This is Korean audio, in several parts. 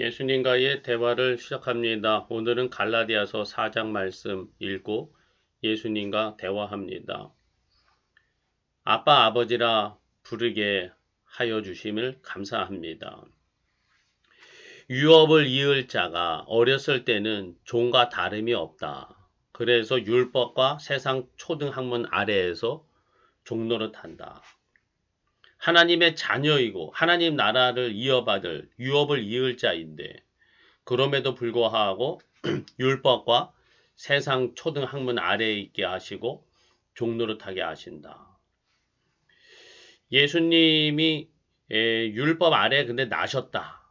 예수님과의 대화를 시작합니다. 오늘은 갈라디아서 4장 말씀 읽고 예수님과 대화합니다. 아빠 아버지라 부르게 하여 주심을 감사합니다. 유업을 이을 자가 어렸을 때는 종과 다름이 없다. 그래서 율법과 세상 초등학문 아래에서 종노릇한다. 하나님의 자녀이고 하나님 나라를 이어받을 유업을 이을 자인데 그럼에도 불구하고 율법과 세상 초등학문 아래에 있게 하시고 종노릇하게 하신다. 예수님이 율법 아래 근데 나셨다.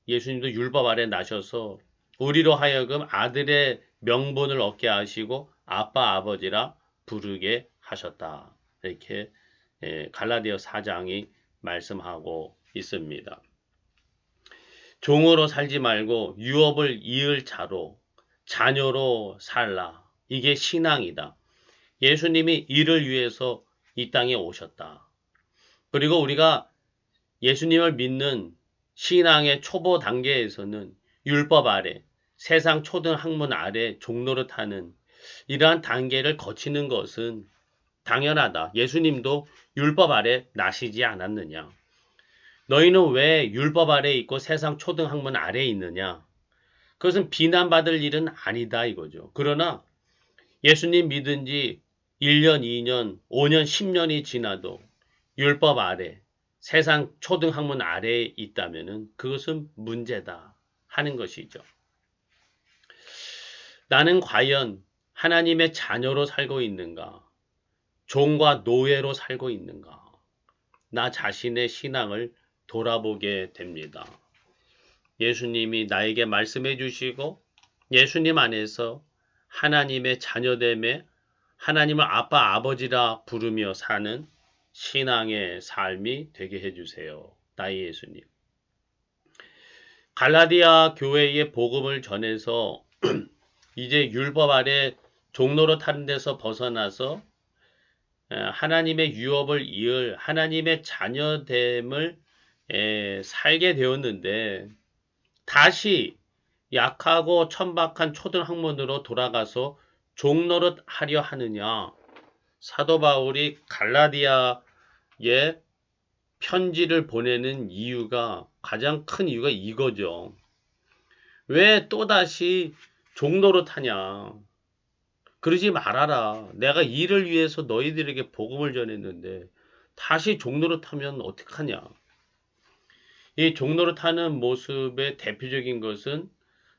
예수님도 율법 아래 나셔서 우리로 하여금 아들의 명분을 얻게 하시고 아빠 아버지라 부르게 하셨다. 이렇게 갈라디아 4장이 말씀하고 있습니다. 종으로 살지 말고 유업을 이을 자로 자녀로 살라. 이게 신앙이다. 예수님이 이를 위해서 이 땅에 오셨다. 그리고 우리가 예수님을 믿는 신앙의 초보 단계에서는 율법 아래, 세상 초등학문 아래 종노릇하는 이러한 단계를 거치는 것은 당연하다. 예수님도 율법 아래 나시지 않았느냐. 너희는 왜 율법 아래 있고 세상 초등학문 아래에 있느냐? 그것은 비난받을 일은 아니다 이거죠. 그러나 예수님 믿은 지 1년, 2년, 5년, 10년이 지나도 율법 아래, 세상 초등학문 아래에 있다면 그것은 문제다 하는 것이죠. 나는 과연 하나님의 자녀로 살고 있는가? 종과 노예로 살고 있는가? 나 자신의 신앙을 돌아보게 됩니다. 예수님이 나에게 말씀해 주시고 예수님 안에서 하나님의 자녀됨에 하나님을 아빠 아버지라 부르며 사는 신앙의 삶이 되게 해주세요. 나의 예수님. 갈라디아 교회의 복음을 전해서 이제 율법 아래 종로로 타는 데서 벗어나서 하나님의 유업을 이을 하나님의 자녀됨을 살게 되었는데 다시 약하고 천박한 초등학문으로 돌아가서 종노릇 하려 하느냐. 사도 바울이 갈라디아에 편지를 보내는 이유가 가장 큰 이유가 이거죠. 왜 또다시 종노릇 하냐. 그러지 말아라. 내가 이를 위해서 너희들에게 복음을 전했는데 다시 종노릇 하면 어떡하냐. 이 종노릇 하는 모습의 대표적인 것은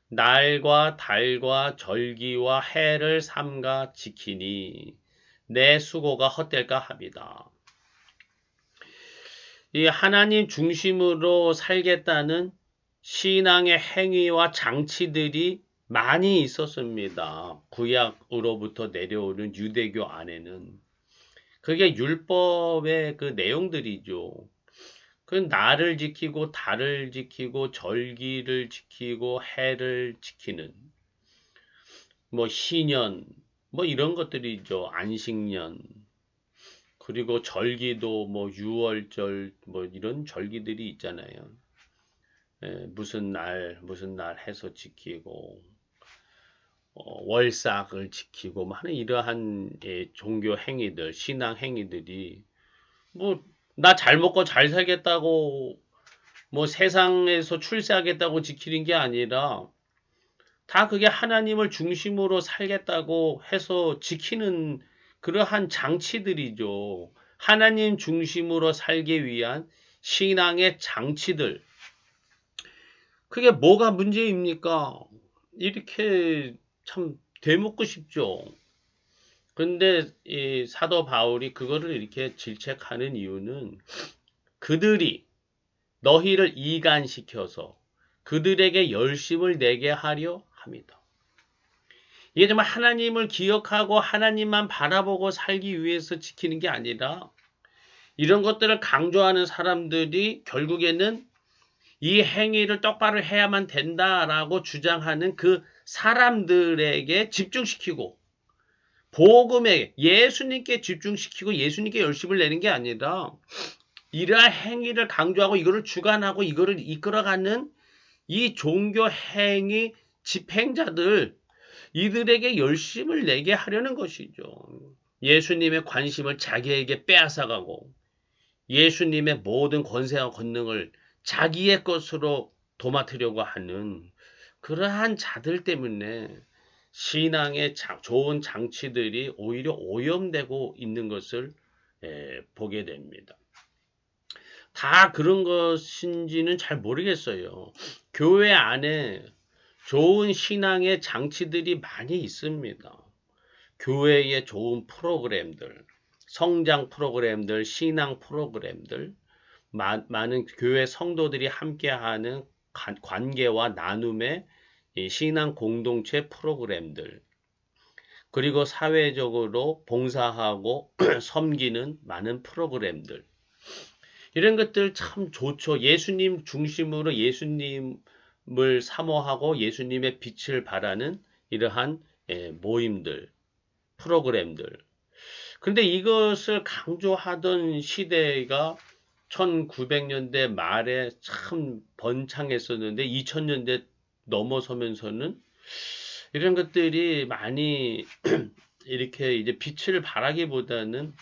날과 달과 절기와 해를 삼가 지키니 내 수고가 헛될까 합니다. 이 하나님 중심으로 살겠다는 신앙의 행위와 장치들이 많이 있었습니다. 구약으로부터 내려오는 유대교 안에는. 그게 율법의 그 내용들이죠. 그 날을 지키고 달을 지키고 절기를 지키고 해를 지키는 뭐 신년 뭐 이런 것들이죠. 안식년 그리고 절기도 뭐 유월절 뭐 이런 절기들이 있잖아요. 무슨 날 해서 지키고 월삭을 지키고 뭐 하는 이러한 종교 행위들 신앙 행위들이 뭐 나 잘 먹고 잘 살겠다고 뭐 세상에서 출세하겠다고 지키는 게 아니라 다 그게 하나님을 중심으로 살겠다고 해서 지키는 그러한 장치들이죠. 하나님 중심으로 살기 위한 신앙의 장치들. 그게 뭐가 문제입니까? 이렇게 참 되묻고 싶죠. 근데 이 사도 바울이 그거를 이렇게 질책하는 이유는 그들이 너희를 이간시켜서 그들에게 열심을 내게 하려 합니다. 이게 정말 하나님을 기억하고 하나님만 바라보고 살기 위해서 지키는 게 아니라 이런 것들을 강조하는 사람들이 결국에는 이 행위를 똑바로 해야만 된다라고 주장하는 그 사람들에게 집중시키고 복음에 예수님께 집중시키고 예수님께 열심을 내는 게 아니라 이러한 행위를 강조하고 이거를 주관하고 이거를 이끌어가는 이 종교 행위 집행자들 이들에게 열심을 내게 하려는 것이죠. 예수님의 관심을 자기에게 빼앗아가고 예수님의 모든 권세와 권능을 자기의 것으로 도맡으려고 하는 그러한 자들 때문에 신앙의 좋은 장치들이 오히려 오염되고 있는 것을 보게 됩니다. 다 그런 것인지는 잘 모르겠어요. 교회 안에 좋은 신앙의 장치들이 많이 있습니다. 교회의 좋은 프로그램들, 성장 프로그램들, 신앙 프로그램들, 많은 교회 성도들이 함께하는 관계와 나눔의 신앙 공동체 프로그램들, 그리고 사회적으로 봉사하고 섬기는 많은 프로그램들, 이런 것들 참 좋죠. 예수님 중심으로 예수님을 사모하고 예수님의 빛을 발하는 이러한 모임들, 프로그램들. 근데 이것을 강조하던 시대가 1900년대 말에 참 번창했었는데 2000년대 넘어서면서는 이런 것들이 많이 이렇게 이제 빛을 발하기보다는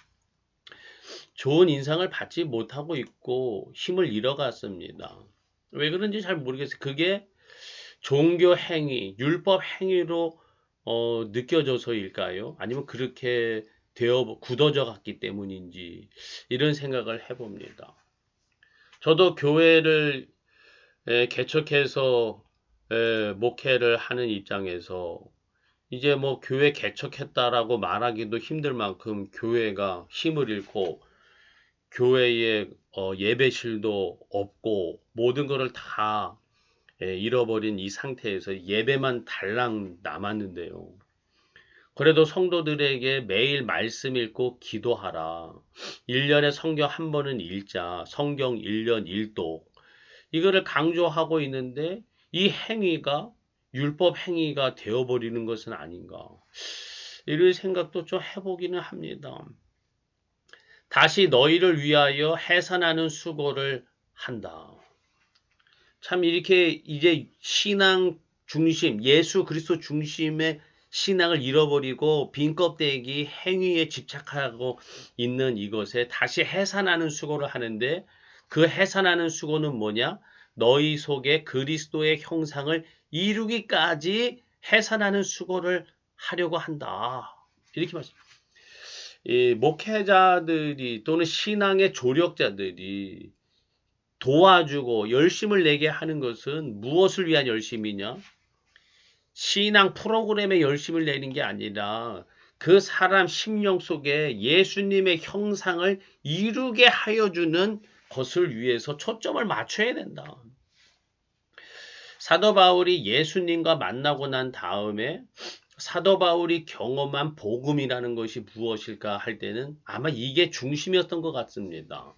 좋은 인상을 받지 못하고 있고 힘을 잃어갔습니다. 왜 그런지 잘 모르겠어요. 그게 종교 행위, 율법 행위로 느껴져서일까요? 아니면 그렇게 굳어져 갔기 때문인지 이런 생각을 해봅니다. 저도 교회를 개척해서 목회를 하는 입장에서 이제 뭐 교회 개척했다라고 말하기도 힘들 만큼 교회가 힘을 잃고 교회에 예배실도 없고 모든 것을 다 잃어버린 이 상태에서 예배만 달랑 남았는데요. 그래도 성도들에게 매일 말씀 읽고 기도하라. 1년에 성경 한 번은 읽자. 성경 1년 1독. 이거를 강조하고 있는데 이 행위가 율법 행위가 되어버리는 것은 아닌가. 이런 생각도 좀 해보기는 합니다. 다시 너희를 위하여 해산하는 수고를 한다. 참 이렇게 이제 신앙 중심, 예수 그리스도 중심의 신앙을 잃어버리고 빈 껍데기 행위에 집착하고 있는 이것에 다시 해산하는 수고를 하는데 그 해산하는 수고는 뭐냐? 너희 속에 그리스도의 형상을 이루기까지 해산하는 수고를 하려고 한다. 이렇게 말씀합니다. 이 목회자들이 또는 신앙의 조력자들이 도와주고 열심을 내게 하는 것은 무엇을 위한 열심이냐? 신앙 프로그램에 열심을 내는 게 아니라 그 사람 심령 속에 예수님의 형상을 이루게 하여 주는 것을 위해서 초점을 맞춰야 된다. 사도 바울이 예수님과 만나고 난 다음에 사도 바울이 경험한 복음이라는 것이 무엇일까 할 때는 아마 이게 중심이었던 것 같습니다.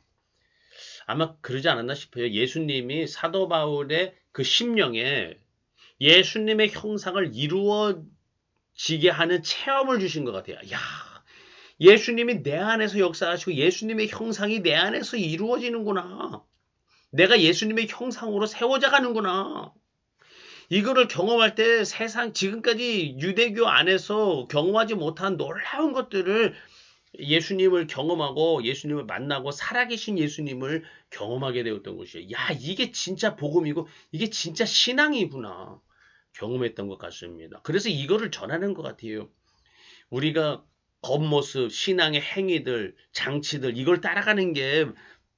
아마 그러지 않았나 싶어요. 예수님이 사도 바울의 그 심령에 예수님의 형상을 이루어지게 하는 체험을 주신 것 같아요. 야, 예수님이 내 안에서 역사하시고 예수님의 형상이 내 안에서 이루어지는구나. 내가 예수님의 형상으로 세워져 가는구나. 이거를 경험할 때 세상 지금까지 유대교 안에서 경험하지 못한 놀라운 것들을 예수님을 경험하고 예수님을 만나고 살아계신 예수님을 경험하게 되었던 것이에요. 야, 이게 진짜 복음이고 이게 진짜 신앙이구나. 경험했던 것 같습니다. 그래서 이거를 전하는 것 같아요. 우리가 겉모습, 신앙의 행위들, 장치들 이걸 따라가는 게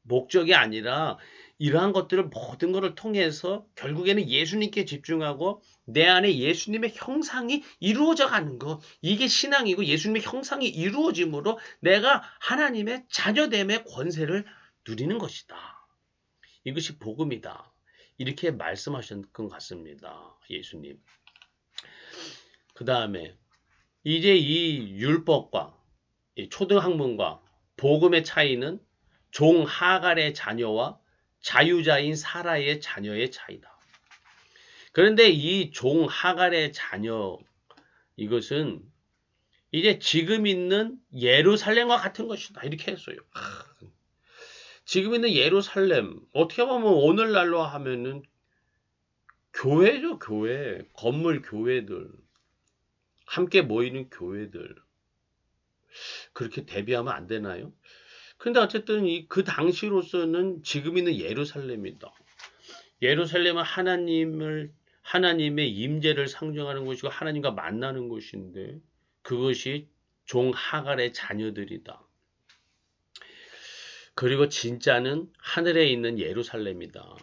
목적이 아니라 이러한 것들을 모든 것을 통해서 결국에는 예수님께 집중하고 내 안에 예수님의 형상이 이루어져 가는 것. 이게 신앙이고 예수님의 형상이 이루어짐으로 내가 하나님의 자녀됨의 권세를 누리는 것이다. 이것이 복음이다. 이렇게 말씀하신 것 같습니다. 예수님. 그 다음에 이제 이 율법과 이 초등학문과 복음의 차이는 종 하갈의 자녀와 자유자인 사라의 자녀의 차이다. 그런데 이 종 하갈의 자녀 이것은 이제 지금 있는 예루살렘과 같은 것이다. 이렇게 했어요. 지금 있는 예루살렘 어떻게 보면 오늘날로 하면은 교회죠, 교회. 건물 교회들. 함께 모이는 교회들. 그렇게 대비하면 안 되나요? 근데 어쨌든 그 당시로서는 지금 있는 예루살렘이다. 예루살렘은 하나님의 임재를 상징하는 곳이고 하나님과 만나는 곳인데 그것이 종 하갈의 자녀들이다. 그리고 진짜는 하늘에 있는 예루살렘이다.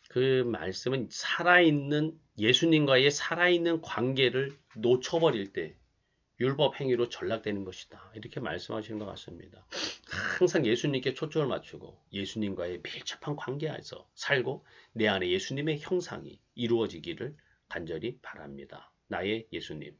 그 말씀은 예수님과의 살아있는 관계를 놓쳐버릴 때 율법 행위로 전락되는 것이다. 이렇게 말씀하시는 것 같습니다. 항상 예수님께 초점을 맞추고 예수님과의 밀접한 관계에서 살고 내 안에 예수님의 형상이 이루어지기를 간절히 바랍니다. 나의 예수님.